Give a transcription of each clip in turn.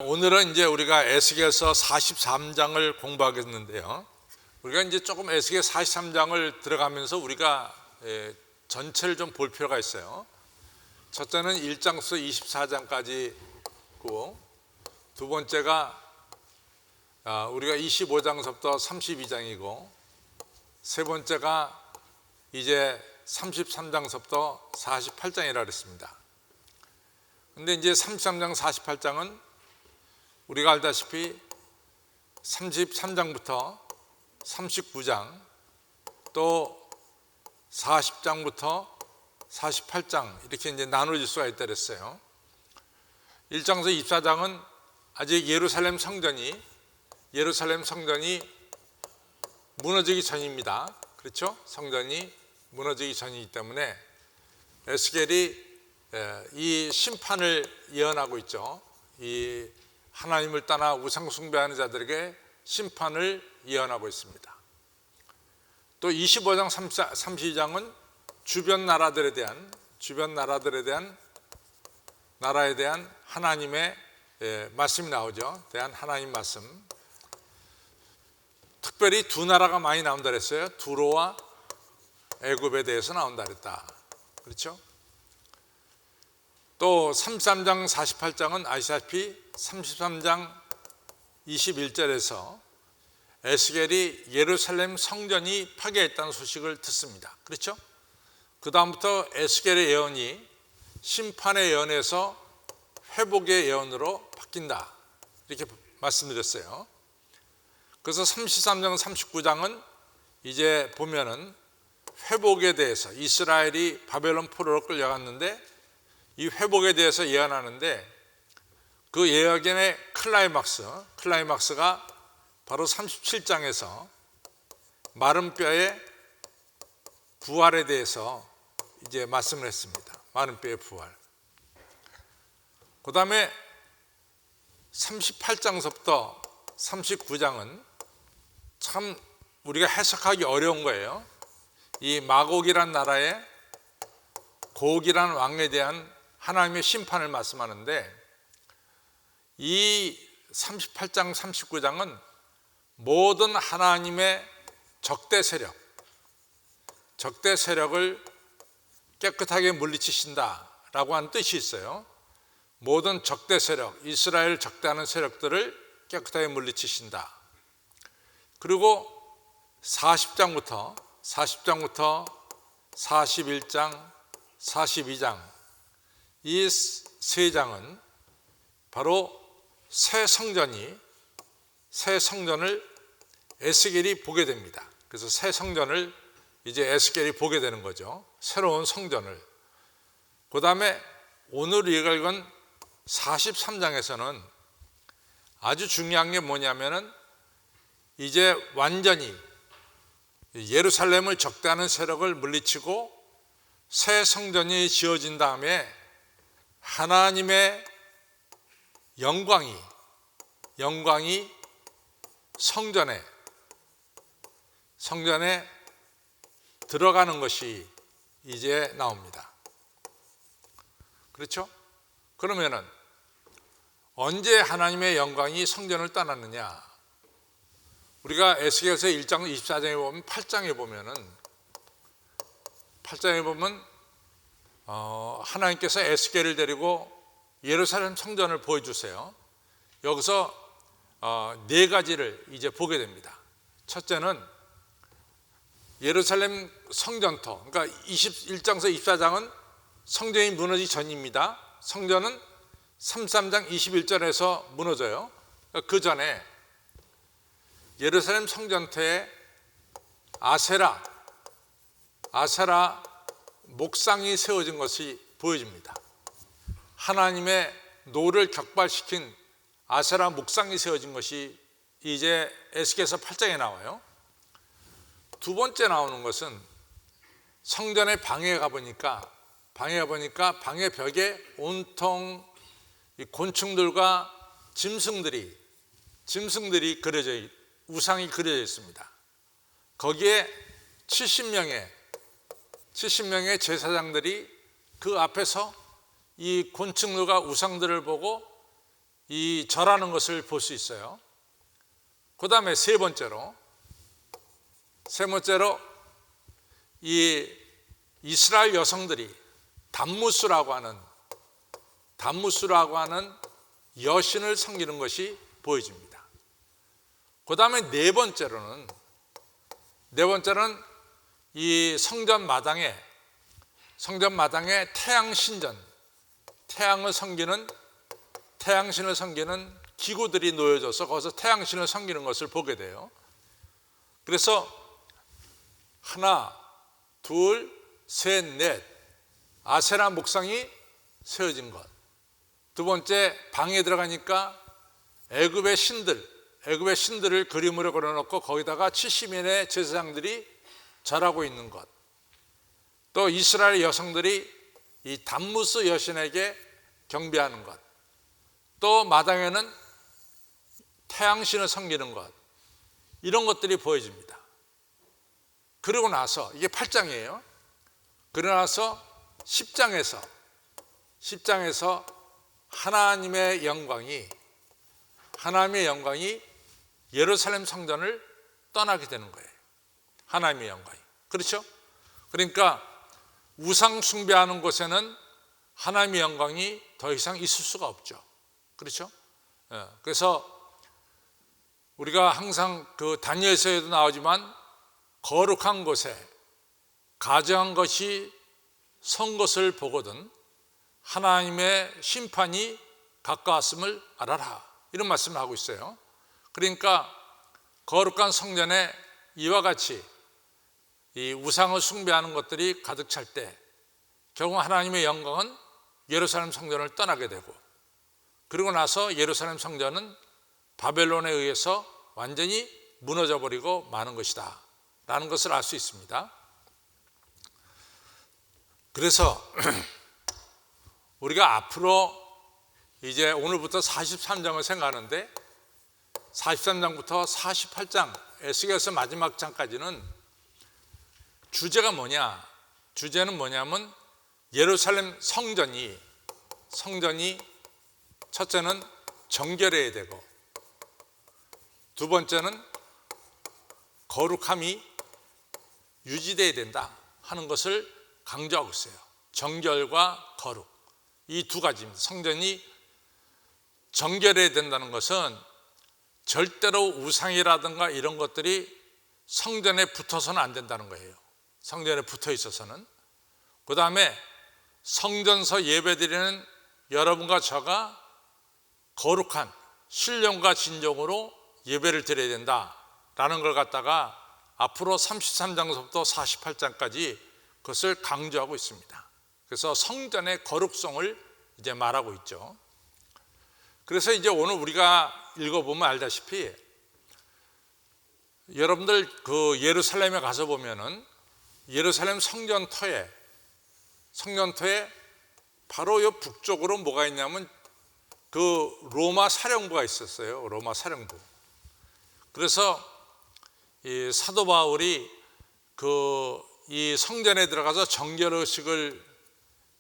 오늘은 이제 우리가 에스겔서 43장을 공부하겠는데요. 우리가 이제 조금 에스겔 43장을 들어가면서 우리가 전체를 좀 볼 필요가 있어요. 첫째는 1장부터 24장까지고, 두 번째가 우리가 25장서부터 32장이고, 세 번째가 이제 33장서부터 48장이라 그랬습니다. 근데 이제 33장, 48장은 우리가 알다시피 33장부터 39장 또 40장부터 48장 이렇게 이제 나눠질 수가 있다 그랬어요. 1장에서 24장은 아직 예루살렘 성전이 무너지기 전입니다. 그렇죠? 성전이 무너지기 전이기 때문에 에스겔이 이 심판을 예언하고 있죠. 이 하나님을 떠나 우상 숭배하는 자들에게 심판을 예언하고 있습니다. 또 25장 32장은 주변 나라에 대한 하나님의 말씀이 나오죠. 대한 하나님 말씀. 특별히 두 나라가 많이 나온다 그랬어요. 두로와 애굽에 대해서 나온다 그랬다. 그렇죠? 또 33장 48장은 아시다시피 33장 21절에서 에스겔이 예루살렘 성전이 파괴했다는 소식을 듣습니다. 그렇죠? 그 다음부터 에스겔의 예언이 심판의 예언에서 회복의 예언으로 바뀐다, 이렇게 말씀드렸어요. 그래서 33장 39장은 이제 보면은 회복에 대해서, 이스라엘이 바벨론 포로로 끌려갔는데 이 회복에 대해서 예언하는데, 그 예언의 클라이막스가 바로 37장에서 마른 뼈의 부활에 대해서 이제 말씀을 했습니다. 마른 뼈의 부활. 그 다음에 38장서부터 39장은 참 우리가 해석하기 어려운 거예요. 이 마곡이란 나라의 고옥이란 왕에 대한 하나님의 심판을 말씀하는데, 이 38장 39장은 모든 하나님의 적대 세력을 깨끗하게 물리치신다라고 하는 뜻이 있어요. 모든 적대 세력, 이스라엘 적대하는 세력들을 깨끗하게 물리치신다. 그리고 40장부터 41장, 42장 이 세 장은 바로 새 성전을 에스겔이 보게 됩니다. 그래서 새 성전을 이제 에스겔이 보게 되는 거죠. 새로운 성전을. 그 다음에 오늘 우리가 읽은 43장에서는 아주 중요한 게 뭐냐면은 이제 완전히 예루살렘을 적대하는 세력을 물리치고 새 성전이 지어진 다음에 하나님의 영광이 성전에 들어가는 것이 이제 나옵니다. 그렇죠? 그러면은 언제 하나님의 영광이 성전을 떠났느냐? 우리가 에스겔서 1장 24장에 보면 8장에 보면 하나님께서 에스겔을 데리고 예루살렘 성전을 보여주세요. 여기서 네 가지를 이제 보게 됩니다. 첫째는 예루살렘 성전터, 그러니까 21장에서 24장은 성전이 무너지기 전입니다. 성전은 33장 21절에서 무너져요. 그 전에 예루살렘 성전터에 아세라 목상이 세워진 것이 보여집니다. 하나님의 노를 격발시킨 아세라 목상이 세워진 것이 이제 에스겔서 8장에 나와요. 두 번째 나오는 것은 성전의 방에 가보니까 방의 벽에 온통 곤충들과 짐승들이 우상이 그려져 있습니다. 거기에 70명의 제사장들이 그 앞에서 이 곤충들과 우상들을 보고 이 절하는 것을 볼 수 있어요. 그 다음에 세 번째로 이 이스라엘 여성들이 담무스라고 하는 여신을 섬기는 것이 보여집니다. 그 다음에 네 번째로는 이 성전 마당에 태양신을 섬기는 기구들이 놓여져서 거기서 태양신을 섬기는 것을 보게 돼요. 그래서 하나, 둘, 셋, 넷 아세라 목상이 세워진 것. 두 번째, 방에 들어가니까 애굽의 신들을 그림으로 그려놓고 거기다가 70인의 제사장들이 절하고 있는 것. 또 이스라엘 여성들이 이 담무스 여신에게 경배하는 것. 또 마당에는 태양신을 섬기는 것. 이런 것들이 보여집니다. 그러고 나서 이게 8장이에요. 그러고 나서 10장에서 하나님의 영광이 예루살렘 성전을 떠나게 되는 거예요. 하나님의 영광이. 그렇죠? 그러니까 우상 숭배하는 곳에는 하나님의 영광이 더 이상 있을 수가 없죠. 그렇죠? 그래서 우리가 항상 그 다니엘서에도 나오지만 거룩한 곳에 가정한 것이 선 것을 보거든 하나님의 심판이 가까웠음을 알아라, 이런 말씀을 하고 있어요. 그러니까 거룩한 성전에 이와 같이 이 우상을 숭배하는 것들이 가득 찰 때 결국 하나님의 영광은 예루살렘 성전을 떠나게 되고, 그리고 나서 예루살렘 성전은 바벨론에 의해서 완전히 무너져 버리고 마는 것이다 라는 것을 알 수 있습니다. 그래서 우리가 앞으로 이제 오늘부터 43장을 생각하는데 43장부터 48장 에스겔서 마지막 장까지는 주제가 뭐냐? 주제는 뭐냐면 예루살렘 성전이 첫째는 정결해야 되고, 두 번째는 거룩함이 유지되어야 된다 하는 것을 강조하고 있어요. 정결과 거룩, 이 두 가지입니다. 성전이 정결해야 된다는 것은 절대로 우상이라든가 이런 것들이 성전에 붙어서는 안 된다는 거예요. 성전에 붙어 있어서는. 그 다음에 성전서 예배드리는 여러분과 저가 거룩한 신령과 진정으로 예배를 드려야 된다라는 걸 갖다가 앞으로 33장부터 48장까지 그것을 강조하고 있습니다. 그래서 성전의 거룩성을 이제 말하고 있죠. 그래서 이제 오늘 우리가 읽어보면 알다시피 여러분들 그 예루살렘에 가서 보면은 예루살렘 성전터에 바로 요 북쪽으로 뭐가 있냐면 그 로마 사령부가 있었어요. 로마 사령부. 그래서 이 사도 바울이 이 성전에 들어가서 정결의식을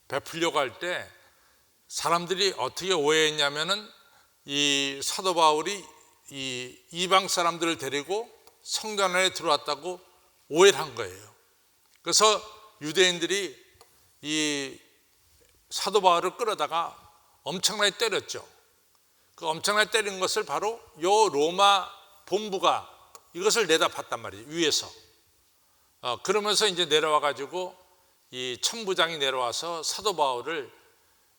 베풀려고 할 때 사람들이 어떻게 오해했냐면은 이 사도 바울이 이 이방 사람들을 데리고 성전 안에 들어왔다고 오해를 한 거예요. 그래서 유대인들이 이 사도 바울을 끌어다가 엄청나게 때렸죠. 그 엄청나게 때린 것을 바로 요 로마 본부가 이것을 내다봤단 말이에요. 위에서. 그러면서 이제 내려와 가지고 이 천부장이 내려와서 사도 바울을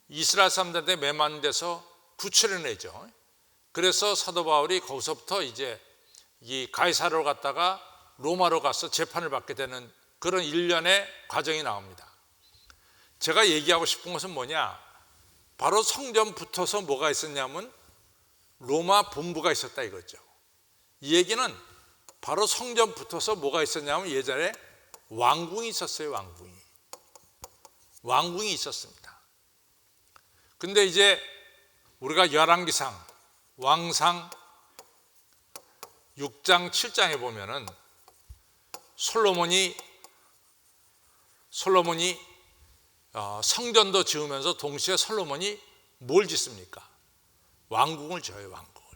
이스라엘 사람들한테 매만 데서 구출해 내죠. 그래서 사도 바울이 거기서부터 이제 이 가이사르로 갔다가 로마로 가서 재판을 받게 되는 그런 일련의 과정이 나옵니다. 제가 얘기하고 싶은 것은 뭐냐? 바로 성전 붙어서 뭐가 있었냐면 로마 본부가 있었다 이거죠. 이 얘기는 바로 성전 붙어서 뭐가 있었냐면 예전에 왕궁이 있었어요. 왕궁이 있었습니다. 근데 이제 우리가 열왕기상 왕상 6장 7장에 보면은 솔로몬이 성전도 지으면서 동시에 솔로몬이 뭘 짓습니까? 왕궁을 지어요. 왕궁을.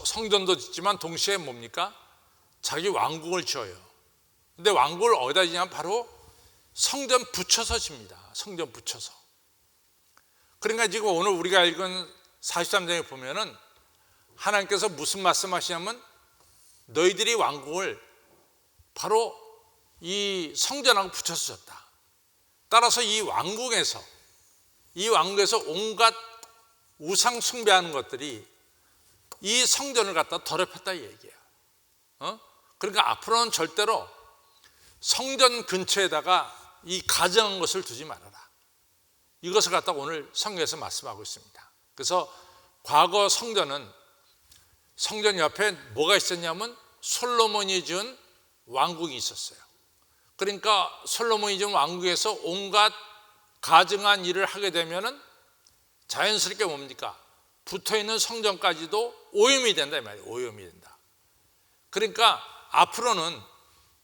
성전도 짓지만 동시에 뭡니까? 자기 왕궁을 지어요. 근데 왕궁을 어디다 지냐면 바로 성전 붙여서 집니다. 성전 붙여서. 그러니까 지금 오늘 우리가 읽은 43장에 보면은 하나님께서 무슨 말씀하시냐면 너희들이 왕궁을 바로 이 성전하고 붙여서 졌다. 따라서 이 왕궁에서 온갖 우상 숭배하는 것들이 이 성전을 갖다 더럽혔다 이 얘기야. 그러니까 앞으로는 절대로 성전 근처에다가 이 가증한 것을 두지 말아라. 이것을 갖다가 오늘 성경에서 말씀하고 있습니다. 그래서 과거 성전 옆에 뭐가 있었냐면 솔로몬이 지은 왕궁이 있었어요. 그러니까 솔로몬이 지은 왕궁에서 온갖 가증한 일을 하게 되면은 자연스럽게 뭡니까? 붙어있는 성전까지도 오염이 된다 이 말이에요. 오염이 된다. 그러니까 앞으로는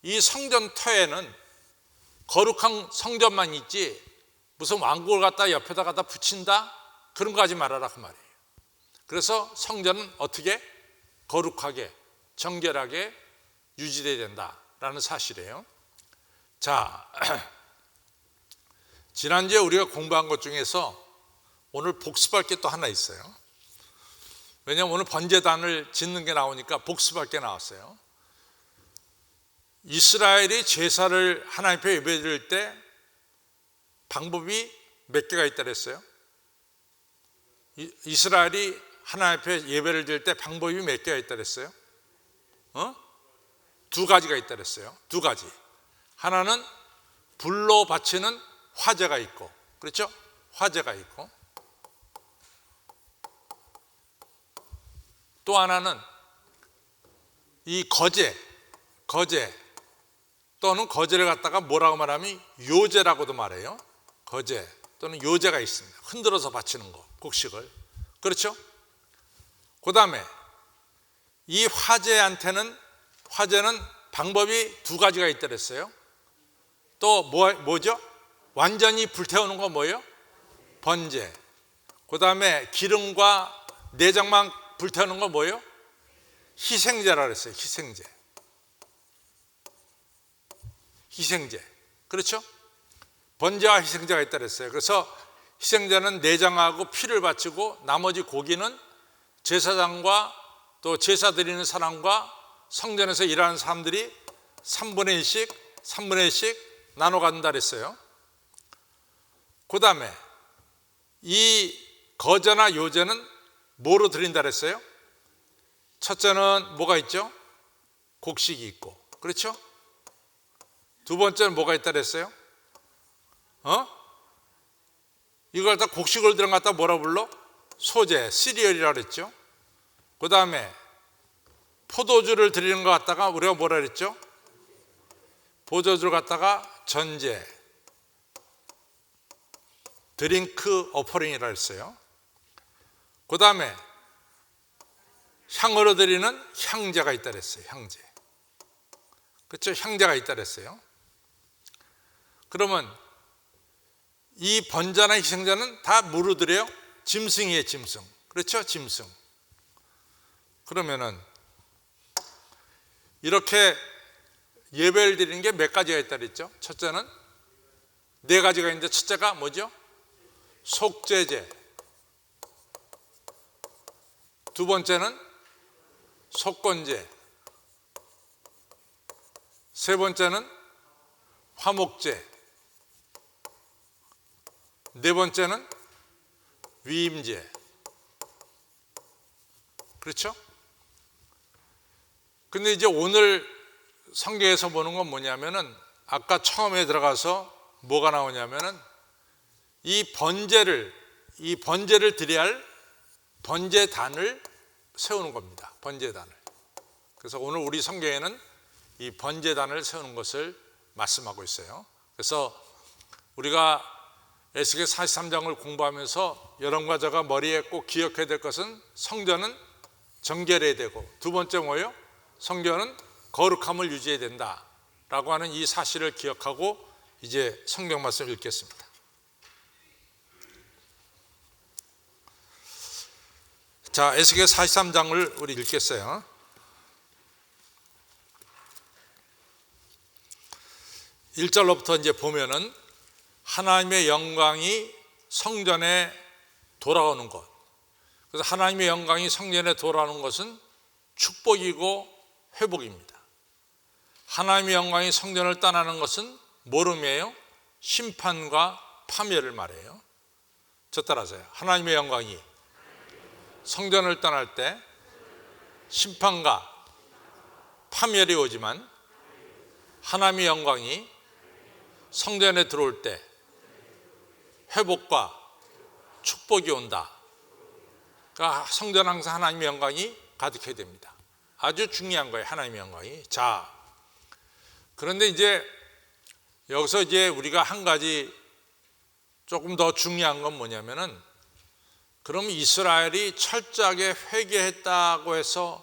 이 성전터에는 거룩한 성전만 있지 무슨 왕궁을 갖다 옆에다 갖다 붙인다? 그런 거 하지 말아라 그 말이에요. 그래서 성전은 어떻게? 거룩하게 정결하게 유지돼야 된다라는 사실이에요. 자, 지난주에 우리가 공부한 것 중에서 오늘 복습할 게 또 하나 있어요. 왜냐하면 오늘 번제단을 짓는 게 나오니까 복습할 게 나왔어요. 이스라엘이 제사를 하나님 앞에 예배드릴 때 방법이 몇 개가 있다 그랬어요? 이스라엘이 하나님 앞에 예배를 드릴 때 방법이 몇 개가 있다 그랬어요? 두 가지가 있다 그랬어요. 두 가지. 하나는 불로 바치는 화제가 있고, 그렇죠? 화제가 있고, 또 하나는 이 거제 또는 거제를 갖다가 뭐라고 말하면 요제라고도 말해요. 거제 또는 요제가 있습니다. 흔들어서 바치는 거, 곡식을. 그렇죠? 그 다음에 이 화제는 방법이 두 가지가 있다 그랬어요. 또 뭐죠? 완전히 불태우는 거 뭐예요? 번제. 그 다음에 기름과 내장만 불태우는 거 뭐예요? 희생제라 그랬어요. 희생제. 그렇죠? 번제와 희생제가 있다 그랬어요. 그래서 희생제는 내장하고 피를 바치고 나머지 고기는 제사장과 또 제사 드리는 사람과 성전에서 일하는 사람들이 3분의 1씩 나눠 갖는다 그랬어요. 그 다음에 이 거제나 요제는 뭐로 드린다 그랬어요? 첫째는 뭐가 있죠? 곡식이 있고, 그렇죠? 두 번째는 뭐가 있다 그랬어요? 이걸 다 곡식을 들어갔다 뭐라 불러? 소재, 시리얼이라고 그랬죠. 그 다음에 포도주를 드리는 것 갖다가 우리가 뭐라 그랬죠? 포도주를 갖다가 전제, 드링크 어퍼링이라고 했어요. 그 다음에 향으로 드리는 향제가 있다 그랬어요. 향제. 그렇죠? 향제가 있다 그랬어요. 그러면 이 번제나 희생제는 다 뭐로 드려요? 짐승이에요. 짐승. 그렇죠? 짐승. 그러면은 이렇게 예배를 드리는 게 몇 가지가 있다 그랬죠? 첫째는 네 가지가 있는데 첫째가 뭐죠? 속죄제. 두 번째는 속건제. 세 번째는 화목제. 네 번째는 위임제. 그렇죠? 근데 이제 오늘 성경에서 보는 건 뭐냐면은 아까 처음에 들어가서 뭐가 나오냐면은 이 번제를 드려야 할 번제단을 세우는 겁니다. 번제단을. 그래서 오늘 우리 성경에는 이 번제단을 세우는 것을 말씀하고 있어요. 그래서 우리가 에스겔 43장을 공부하면서 여러분과 제가 머리에 꼭 기억해야 될 것은 성전은 정결해야 되고, 두 번째 뭐예요? 성전은 거룩함을 유지해야 된다라고 하는 이 사실을 기억하고 이제 성경 말씀을 읽겠습니다. 자, 에스겔 43장을 우리 읽겠어요. 일절로부터 이제 보면은 하나님의 영광이 성전에 돌아오는 것. 그래서 하나님의 영광이 성전에 돌아오는 것은 축복이고 회복입니다. 하나님의 영광이 성전을 떠나는 것은 모름이에요. 심판과 파멸을 말해요. 저 따라서요. 하나님의 영광이 성전을 떠날 때 심판과 파멸이 오지만 하나님의 영광이 성전에 들어올 때 회복과 축복이 온다. 그러니까 성전은 항상 하나님의 영광이 가득해야 됩니다. 아주 중요한 거예요, 하나님의 영광이. 자, 그런데 이제 여기서 이제 우리가 한 가지 조금 더 중요한 건 뭐냐면은, 그럼 이스라엘이 철저하게 회개했다고 해서,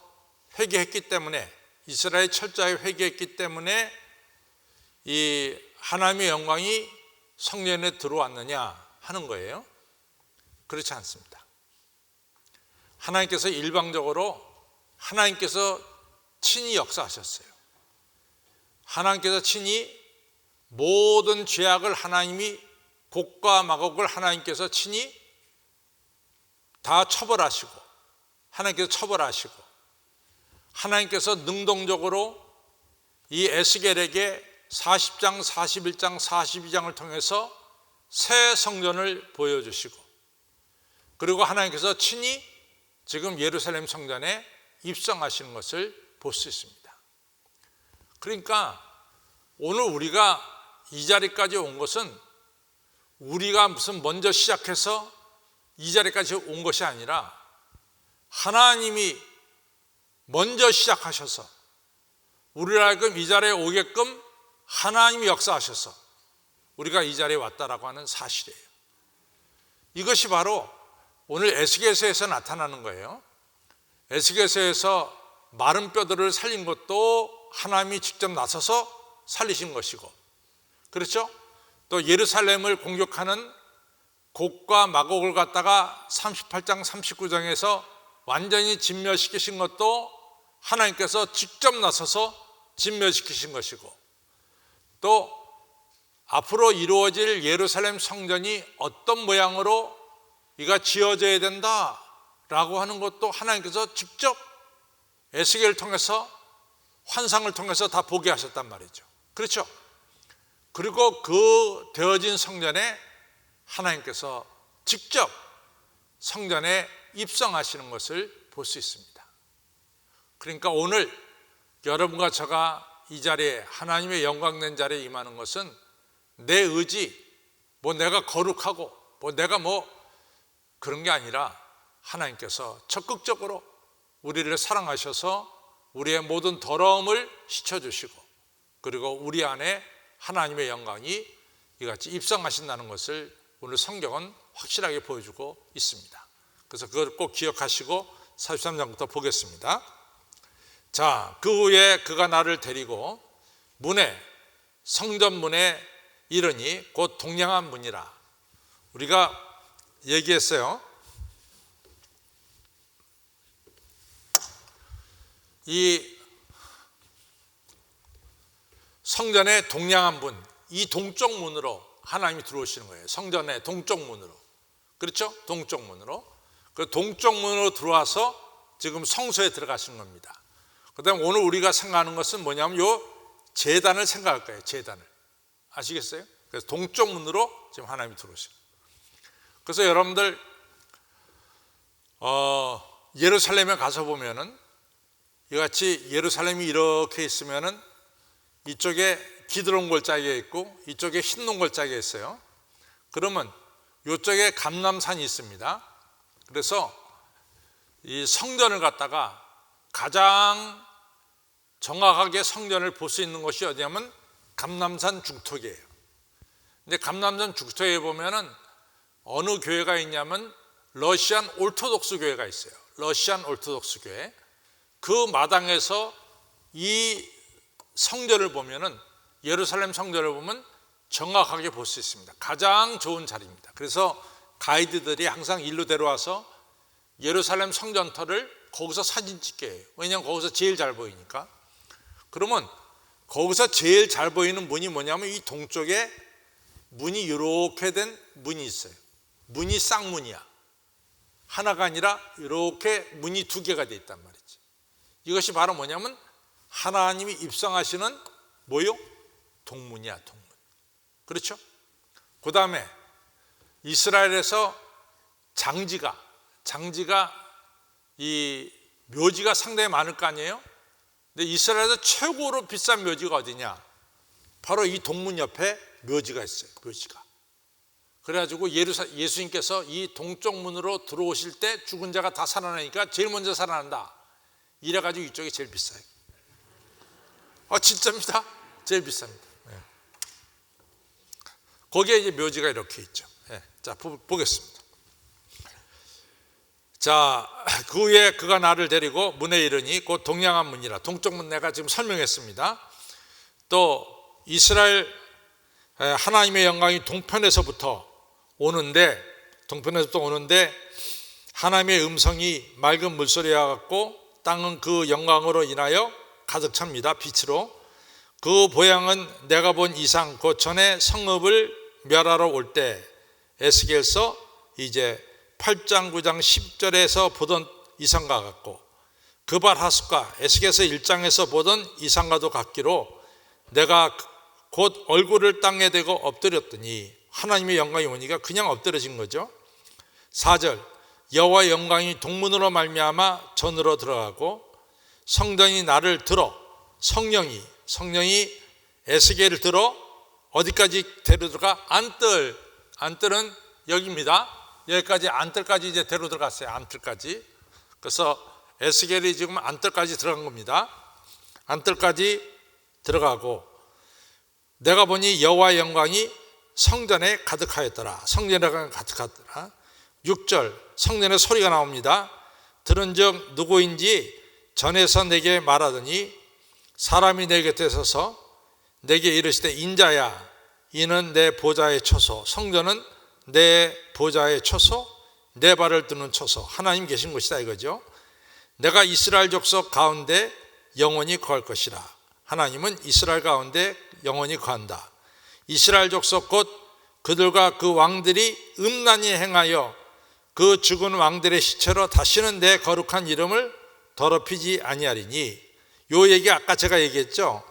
회개했기 때문에, 이스라엘이 철저하게 회개했기 때문에 이 하나님의 영광이 성전에 들어왔느냐 하는 거예요. 그렇지 않습니다. 하나님께서 일방적으로 하나님께서 친히 역사하셨어요. 하나님께서 친히 모든 죄악을 하나님이, 곡과 마곡을 하나님께서 친히 다 처벌하시고, 하나님께서 처벌하시고, 하나님께서 능동적으로 이 에스겔에게 40장, 41장, 42장을 통해서 새 성전을 보여주시고, 그리고 하나님께서 친히 지금 예루살렘 성전에 입성하시는 것을 볼 수 있습니다. 그러니까 오늘 우리가 이 자리까지 온 것은 우리가 무슨 먼저 시작해서 이 자리까지 온 것이 아니라 하나님이 먼저 시작하셔서 우리를 하여금 이 자리에 오게끔 하나님이 역사하셔서 우리가 이 자리에 왔다라고 하는 사실이에요. 이것이 바로 오늘 에스겔서에서 나타나는 거예요. 에스겔서에서 마른 뼈들을 살린 것도 하나님이 직접 나서서 살리신 것이고, 그렇죠? 또 예루살렘을 공격하는 곡과 마곡을 갖다가 38장 39장에서 완전히 진멸시키신 것도 하나님께서 직접 나서서 진멸시키신 것이고, 또 앞으로 이루어질 예루살렘 성전이 어떤 모양으로 이가 지어져야 된다라고 하는 것도 하나님께서 직접 에스겔을 통해서, 환상을 통해서 다 보게 하셨단 말이죠. 그렇죠? 그리고 그 되어진 성전에 하나님께서 직접 성전에 입성하시는 것을 볼 수 있습니다. 그러니까 오늘 여러분과 제가 이 자리에, 하나님의 영광된 자리에 임하는 것은 내 의지, 뭐 내가 거룩하고 뭐 내가 뭐 그런 게 아니라 하나님께서 적극적으로 우리를 사랑하셔서 우리의 모든 더러움을 씻어주시고, 그리고 우리 안에 하나님의 영광이 이같이 입성하신다는 것을 오늘 성경은 확실하게 보여주고 있습니다. 그래서 그걸 꼭 기억하시고 43장부터 보겠습니다. 자, 그 후에 그가 나를 데리고 문에, 성전 문에 이르니 곧 동량한 문이라. 우리가 얘기했어요. 이 성전의 동량한 문, 이 동쪽 문으로 하나님이 들어오시는 거예요. 성전의 동쪽 문으로. 그렇죠? 동쪽 문으로. 그 동쪽 문으로 들어와서 지금 성소에 들어가시는 겁니다. 그 다음에 오늘 우리가 생각하는 것은 뭐냐면 요 제단을 생각할 거예요. 제단을. 아시겠어요? 그래서 동쪽 문으로 지금 하나님이 들어오시는 거예요. 그래서 여러분들 예루살렘에 가서 보면은 이같이 예루살렘이 이렇게 있으면은 이쪽에 기드론 골짜기가 있고 이쪽에 흰논 골짜기가 있어요. 그러면 이쪽에 감람산이 있습니다. 그래서 이 성전을 갖다가 가장 정확하게 성전을 볼 수 있는 곳이 어디냐면 감람산 중턱이에요. 근데 감람산 중턱에 보면은 어느 교회가 있냐면 러시안 오르토독스 교회가 있어요. 러시안 오르토독스 교회. 그 마당에서 이 성전을 보면은, 예루살렘 성전을 보면 정확하게 볼 수 있습니다. 가장 좋은 자리입니다. 그래서 가이드들이 항상 일로 데려와서 예루살렘 성전터를 거기서 사진 찍게 해요. 왜냐하면 거기서 제일 잘 보이니까. 그러면 거기서 제일 잘 보이는 문이 뭐냐면 이 동쪽에 문이 이렇게 된 문이 있어요. 문이 쌍문이야. 하나가 아니라 이렇게 문이 두 개가 돼 있단 말이지. 이것이 바로 뭐냐면 하나님이 입성하시는 뭐요? 동문이야, 동문. 그렇죠? 그 다음에 이스라엘에서 장지가 이 묘지가 상당히 많을 거 아니에요? 근데 이스라엘에서 최고로 비싼 묘지가 어디냐? 바로 이 동문 옆에 묘지가 있어요. 묘지가. 그래가지고 예수님께서 이 동쪽 문으로 들어오실 때 죽은 자가 다 살아나니까 제일 먼저 살아난다. 이래가지고 이쪽이 제일 비싸요. 진짜입니다. 제일 비쌉니다. 네. 거기에 이제 묘지가 이렇게 있죠. 네. 자, 보겠습니다. 자, 그 후에 그가 나를 데리고 문에 이르니 곧 동양한 문이라. 동쪽 문 내가 지금 설명했습니다. 또 이스라엘 하나님의 영광이 동편에서부터 오는데 하나님의 음성이 맑은 물소리와 같고 땅은 그 영광으로 인하여 가득 찹니다. 빛으로. 그 보양은 내가 본 이상 그 전에 성읍을 멸하러 올 때 에스겔서 이제 8장 9장 10절에서 보던 이상과 같고 그발하숫과 에스겔서 1장에서 보던 이상과도 같기로 내가 곧 얼굴을 땅에 대고 엎드렸더니 하나님의 영광이 오니까 그냥 엎드려진 거죠. 4절 여호와의 영광이 동문으로 말미암아 전으로 들어가고 성전이 나를 들어 성령이 에스겔을 들어 어디까지 데려 들어가? 안뜰은 여기입니다. 여기까지 안뜰까지 이제 데려 들어갔어요. 안뜰까지. 그래서 에스겔이 지금 안뜰까지 들어간 겁니다. 안뜰까지 들어가고 내가 보니 여호와의 영광이 성전에 가득하였더라. 성전에 가득하더라. 6절 성전에 소리가 나옵니다. 들은즉 누구인지 전에서 내게 말하더니 사람이 내 곁에 서서 내게 이르시되 인자야 이는 내 보좌의 처소 성전은 내 보좌의 처소 내 발을 드는 처소 하나님 계신 곳이다 이거죠. 내가 이스라엘 족속 가운데 영원히 거할 것이라. 하나님은 이스라엘 가운데 영원히 거한다. 이스라엘 족속 곧 그들과 그 왕들이 음란히 행하여 그 죽은 왕들의 시체로 다시는 내 거룩한 이름을 더럽히지 아니하리니. 요 얘기 아까 제가 얘기했죠.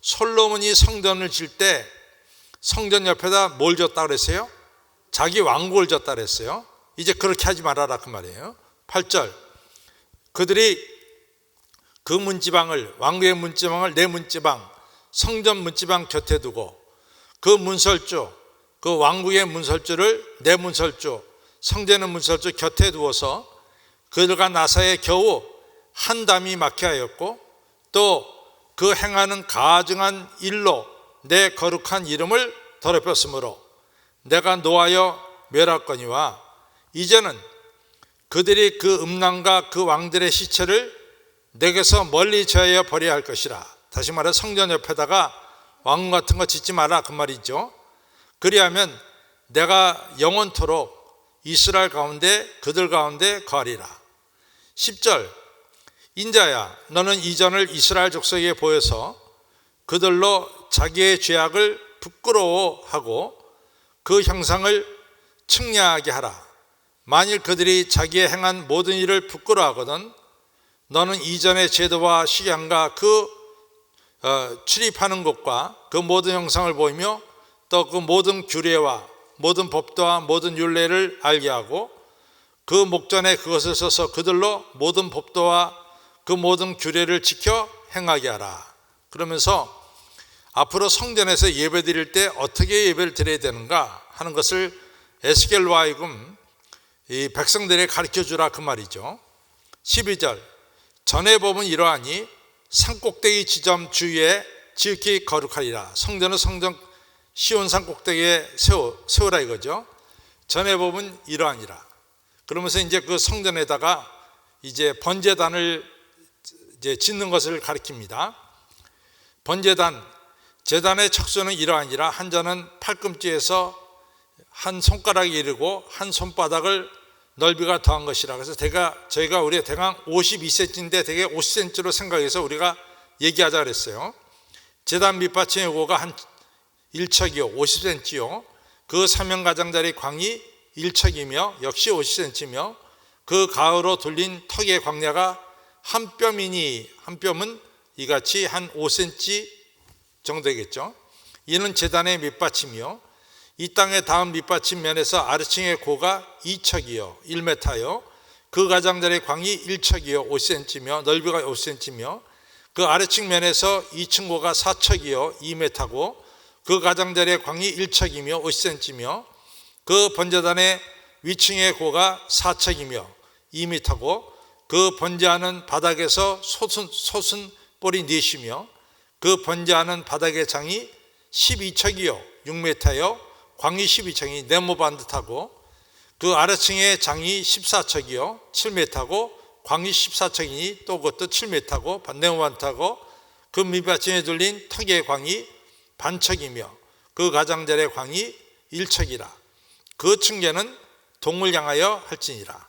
솔로몬이 성전을 질 때 성전 옆에다 뭘 줬다 그랬어요? 자기 왕국을 줬다 그랬어요. 이제 그렇게 하지 말아라 그 말이에요. 8절 그들이 그 문지방을 왕국의 문지방을 내 문지방 성전 문지방 곁에 두고 그 문설주 그 왕국의 문설주를 내 문설주 성전의 문설주 곁에 두어서 그들과 나 사이에 겨우 한 담이 막혀 하였고 또 그 행하는 가증한 일로 내 거룩한 이름을 더럽혔으므로 내가 노하여 멸할거니와 이제는 그들이 그 음란과 그 왕들의 시체를 내게서 멀리 제하여 버려야 할 것이라. 다시 말해 성전 옆에다가 왕궁 같은 거 짓지 마라 그 말이죠. 그리하면 내가 영원토록 이스라엘 가운데 그들 가운데 거하리라. 10절 인자야 너는 이전을 이스라엘 족속에게 보여서 그들로 자기의 죄악을 부끄러워하고 그 형상을 측량하게 하라. 만일 그들이 자기의 행한 모든 일을 부끄러워하거든 너는 이전의 제도와 식양과 그 출입하는 곳과 그 모든 형상을 보이며 또 그 모든 규례와 모든 법도와 모든 율례를 알게 하고 그 목전에 그것을 써서 그들로 모든 법도와 그 모든 규례를 지켜 행하게 하라. 그러면서 앞으로 성전에서 예배 드릴 때 어떻게 예배를 드려야 되는가 하는 것을 에스겔로 하여금 이 백성들에게 가르쳐 주라 그 말이죠. 12절 전에 법은 이러하니 산꼭대기 지점 주위에 지극히 거룩하리라. 성전은 성전 시온 산꼭대기에 세우라 이거죠. 전에 법은 이러하니라. 그러면서 이제 그 성전에다가 이제 번제단을 이제 짓는 것을 가리킵니다. 번제단 제단의 척수는 이러하니라. 한 자는 팔꿈치에서 한 손가락에 이르고 한 손바닥을 넓이가 더한 것이라. 그래서 저희가 우리가 대강 52cm인데 대개 50cm로 생각해서 우리가 얘기하자 그랬어요. 제단 밑받침의 고가 한 1척이요 50cm요. 그 사면가장자리 광이 1척이며 역시 50cm며 그 가으로 돌린 턱의 광야가 한 뼘이니 한 뼘은 이같이 한 5cm 정도 되겠죠. 이는 제단의 밑받침이요. 이 땅에 닿은 밑받침 면에서 아래층의 고가 2척이요 1m요. 그 가장자리 광이 1척이요 5cm며 넓이가 5cm며 그 아래층 면에서 2층 고가 4척이요 2m고 그 가장자리의 광이 1척이며 50cm며 그 번제단의 위층의 고가 4척이며 2m고 그 번제하는 바닥에서 솟은 뿔이 넷이며 그 번제하는 바닥의 장이 12척이요 6m요 광이 12척이 네모반 듯하고 그 아래층의 장이 14척이요 7m고 광이 14척이니 또 그것도 7m고 네모반 듯하고 그 밑받침에 둘린 턱의 광이 반척이며 그 가장자리의 광이 1척이라. 그 층계는 동을 향하여 할지니라.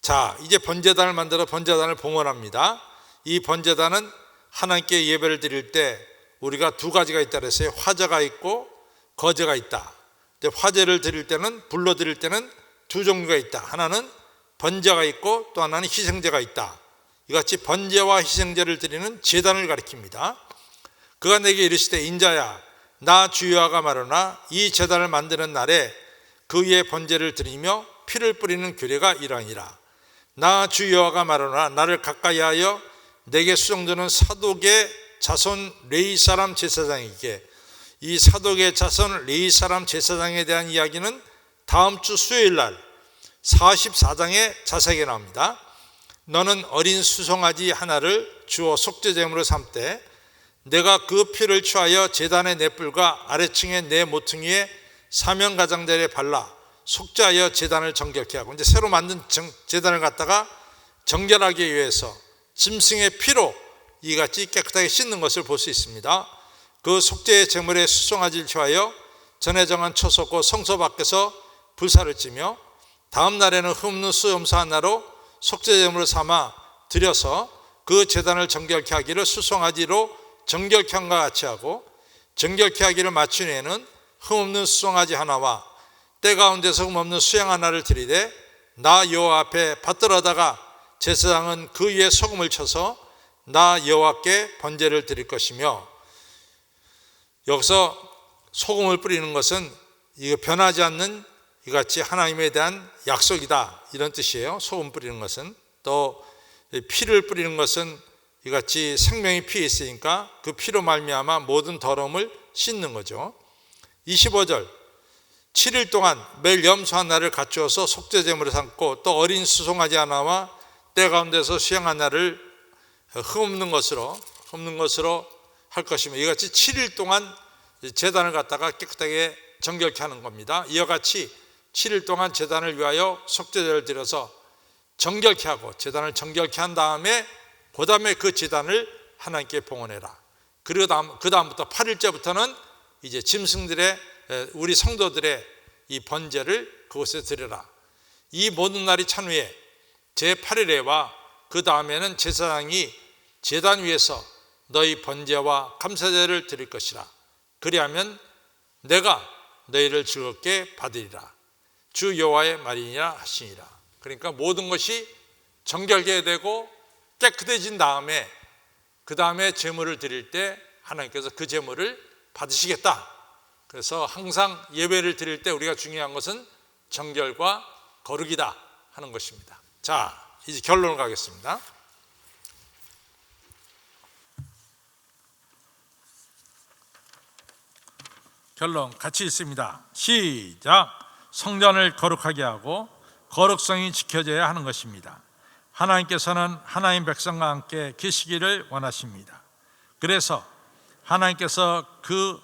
자, 이제 번제단을 만들어 번제단을 봉헌합니다. 이 번제단은 하나님께 예배를 드릴 때 우리가 두 가지가 있다 그랬어요. 화제가 있고 거제가 있다. 화제를 드릴 때는 불러 드릴 때는 두 종류가 있다. 하나는 번제가 있고 또 하나는 희생제가 있다. 이같이 번제와 희생제를 드리는 제단을 가리킵니다. 그가 내게 이르시되 인자야 나 주여와가 말하나 이 제단을 만드는 날에 그 위에 번제를 드리며 피를 뿌리는 규례가 이러하니라. 나 주여와가 말하나 나를 가까이하여 내게 수종되는 사독의 자손 레위 사람 제사장에게. 이 사독의 자손 레위 사람 제사장에 대한 이야기는 다음 주 수요일 날 44장의 자세하게 나옵니다. 너는 어린 수송아지 하나를 주어 속죄제물로 삼되 내가 그 피를 취하여 제단의 네 뿔과 아래층의 네 모퉁이에 사면가장자리에 발라 속죄하여 제단을 정결케 하고, 이제 새로 만든 제단을 갖다가 정결하기 위해서 짐승의 피로 이같이 깨끗하게 씻는 것을 볼 수 있습니다. 그 속죄의 제물에 수송아지를 취하여 전에 정한 초소고 성소 밖에서 불사를 찌며 다음 날에는 흠없는 수염소 하나로 속죄제물을 삼아 드려서 그 제단을 정결케 하기를 수송아지로 정결케 함과 같이 하고, 정결케 하기를 마친 후에는 흠없는 수송아지 하나와 때 가운데서 흠없는 수양 하나를 드리되 나 여호와 앞에 받들어다가 제사장은 그 위에 소금을 쳐서 나 여호와께 번제를 드릴 것이며. 여기서 소금을 뿌리는 것은 이거 변하지 않는 이같이 하나님에 대한 약속이다 이런 뜻이에요. 소금 뿌리는 것은. 또 피를 뿌리는 것은 이같이 생명이 피에 있으니까 그 피로 말미암아 모든 더러움을 씻는 거죠. 25절 7일 동안 매일 염소 하나를 갖추어서 속죄제물을 삼고 또 어린 수송아지 하나와 때 가운데서 수양 하나를 흠없는 것으로 할 것이며, 이같이 7일 동안 제단을 갖다가 깨끗하게 정결케 하는 겁니다. 이와 같이 7일 동안 제단을 위하여 속죄제를 드려서 정결케 하고 제단을 정결케 한 다음에 그 다음에 그 제단을 하나님께 봉헌해라. 그리고 그 다음부터 8일째부터는 이제 짐승들의 우리 성도들의 이 번제를 그곳에 드려라. 이 모든 날이 찬 후에 제8일에와 그 다음에는 제사장이 제단 위에서 너희 번제와 감사제를 드릴 것이라. 그리하면 내가 너희를 즐겁게 받으리라. 주 여호와의 말이니라 하시니라. 그러니까 모든 것이 정결게 되고 깨끗해진 다음에 그 다음에 제물을 드릴 때 하나님께서 그 제물을 받으시겠다. 그래서 항상 예배를 드릴 때 우리가 중요한 것은 정결과 거룩이다 하는 것입니다. 자, 이제 결론을 가겠습니다. 결론 같이 읽습니다. 시작. 성전을 거룩하게 하고 거룩성이 지켜져야 하는 것입니다. 하나님께서는 하나님 백성과 함께 계시기를 원하십니다. 그래서 하나님께서 그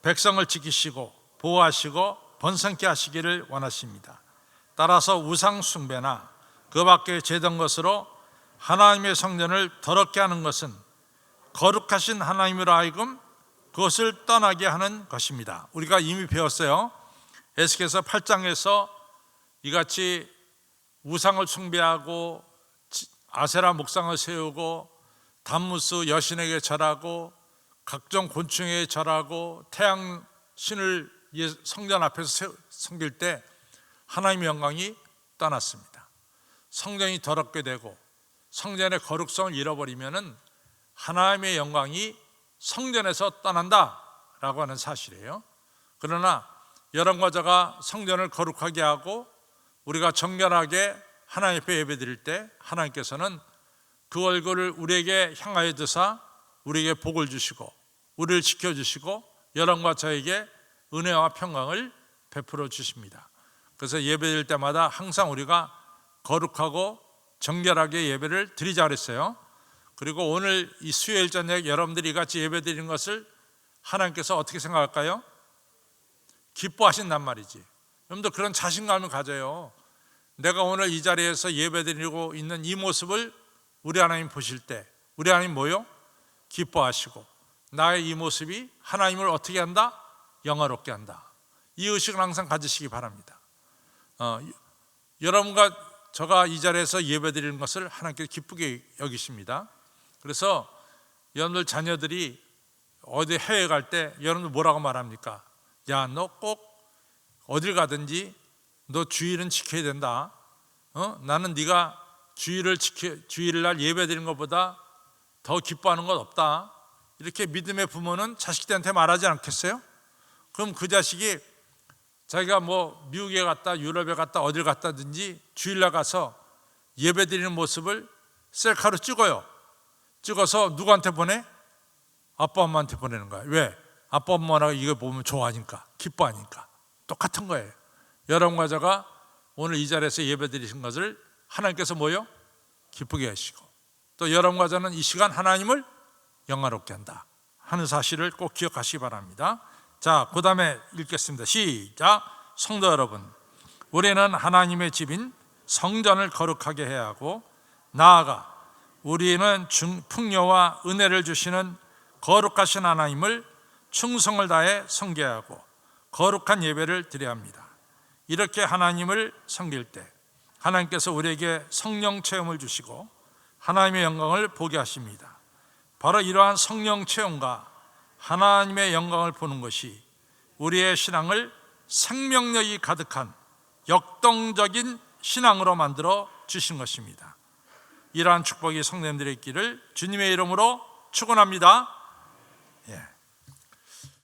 백성을 지키시고 보호하시고 번성케 하시기를 원하십니다. 따라서 우상 숭배나 그 밖에 제던 것으로 하나님의 성전을 더럽게 하는 것은 거룩하신 하나님으로 하여금 그것을 떠나게 하는 것입니다. 우리가 이미 배웠어요. 에스겔서 8장에서 이같이 우상을 숭배하고 아세라 목상을 세우고 담무스 여신에게 절하고 각종 곤충에게 절하고 태양 신을 성전 앞에서 섬길 때 하나님의 영광이 떠났습니다. 성전이 더럽게 되고 성전의 거룩성을 잃어버리면은 하나님의 영광이 성전에서 떠난다라고 하는 사실이에요. 그러나 여러분과 저가 성전을 거룩하게 하고 우리가 정결하게 하나님 앞에 예배드릴 때 하나님께서는 그 얼굴을 우리에게 향하여 드사 우리에게 복을 주시고 우리를 지켜주시고 여러분과 저에게 은혜와 평강을 베풀어 주십니다. 그래서 예배드릴 때마다 항상 우리가 거룩하고 정결하게 예배를 드리자 그랬어요. 그리고 오늘 이 수요일 저녁 여러분들이 이같이 예배드리는 것을 하나님께서 어떻게 생각할까요? 기뻐하신단 말이지. 여러분도 그런 자신감을 가져요. 내가 오늘 이 자리에서 예배드리고 있는 이 모습을 우리 하나님 보실 때 우리 하나님 뭐요? 기뻐하시고 나의 이 모습이 하나님을 어떻게 한다? 영화롭게 한다. 이 의식을 항상 가지시기 바랍니다. 여러분과 저가 이 자리에서 예배드리는 것을 하나님께서 기쁘게 여기십니다. 그래서 여러분들 자녀들이 어디 해외 갈 때 여러분들 뭐라고 말합니까? 야, 너 꼭 어딜 가든지 너 주일은 지켜야 된다. 나는 네가 주일날 예배드리는 것보다 더 기뻐하는 것 없다. 이렇게 믿음의 부모는 자식들한테 말하지 않겠어요? 그럼 그 자식이 자기가 뭐 미국에 갔다 유럽에 갔다 어딜 갔다든지 주일날 가서 예배드리는 모습을 셀카로 찍어요. 찍어서 누구한테 보내? 아빠 엄마한테 보내는 거야. 왜? 아빠 엄마가 이거 보면 좋아하니까, 기뻐하니까. 똑같은 거예요. 여러분과 저가 오늘 이 자리에서 예배드리신 것을 하나님께서 뭐요? 기쁘게 하시고 또 여러분과 저는 이 시간 하나님을 영화롭게 한다 하는 사실을 꼭 기억하시기 바랍니다. 자, 그 다음에 읽겠습니다. 시작. 성도 여러분, 우리는 하나님의 집인 성전을 거룩하게 해야 하고 나아가 우리는 풍요와 은혜를 주시는 거룩하신 하나님을 충성을 다해 섬겨야 하고 거룩한 예배를 드려야 합니다. 이렇게 하나님을 섬길 때 하나님께서 우리에게 성령 체험을 주시고 하나님의 영광을 보게 하십니다. 바로 이러한 성령 체험과 하나님의 영광을 보는 것이 우리의 신앙을 생명력이 가득한 역동적인 신앙으로 만들어 주신 것입니다. 이러한 축복이 성도님들의 있기를 주님의 이름으로 축원합니다. 예.